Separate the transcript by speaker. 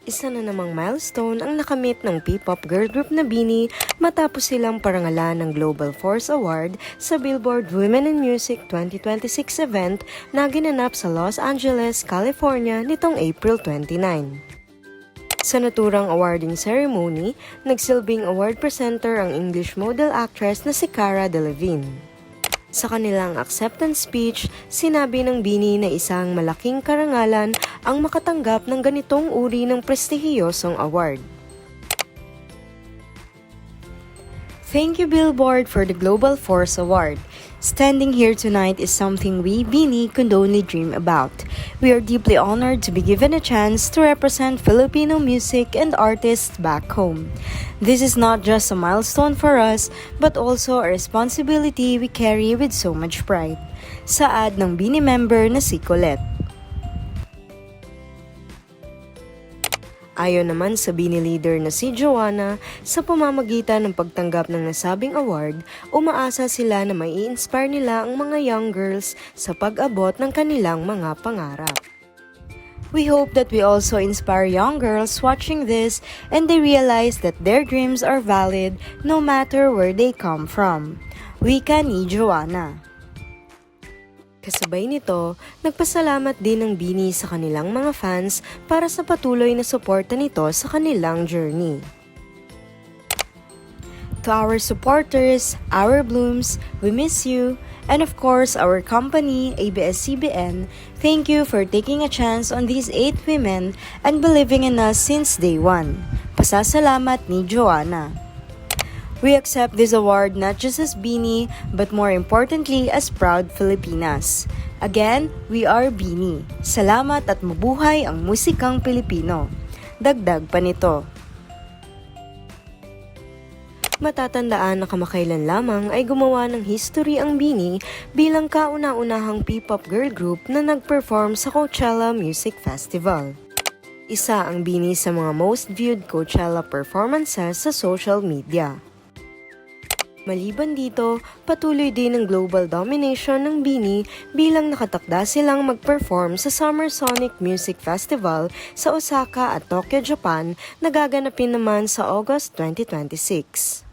Speaker 1: Isa na namang milestone ang nakamit ng P-pop girl group na BINI matapos silang parangalan ng Global Force Award sa Billboard Women in Music 2026 event na ginanap sa Los Angeles, California nitong April 29. Sa naturang awarding ceremony, nagsilbing award presenter ang English model actress na si Cara Delevingne. Sa kanilang acceptance speech, sinabi ng BINI na isang malaking karangalan ang makatanggap ng ganitong uri ng prestihiyosong award. Thank you, Billboard, for the Global Force Award. Standing here tonight is something we, BINI, could only dream about. We are deeply honored to be given a chance to represent Filipino music and artists back home. This is not just a milestone for us, but also a responsibility we carry with so much pride. Saad ng BINI member na si Colette. Ayon naman sa BINI leader na si Joanna, sa pamamagitan ng pagtanggap ng nasabing award, umaasa sila na may i-inspire nila ang mga young girls sa pag-abot ng kanilang mga pangarap. We hope that we also inspire young girls watching this and they realize that their dreams are valid no matter where they come from. Wika ni Joanna. Kasabay nito, nagpasalamat din ng BINI sa kanilang mga fans para sa patuloy na suporta nito sa kanilang journey. To our supporters, our blooms, we miss you, and of course our company, ABS-CBN, thank you for taking a chance on these 8 women and believing in us since day one. Pasasalamat ni Joanna. We accept this award not just as BINI, but more importantly as proud Filipinas. Again, we are BINI. Salamat at mabuhay ang musikang Pilipino. Dagdag pa nito. Matatandaan na kamakailan lamang ay gumawa ng history ang BINI bilang kauna-unahang P-pop girl group na nag-perform sa Coachella Music Festival. Isa ang BINI sa mga most viewed Coachella performances sa social media. Maliban dito, patuloy din ang global domination ng BINI bilang nakatakda silang mag-perform sa Summer Sonic Music Festival sa Osaka at Tokyo, Japan na gaganapin naman sa August 2026.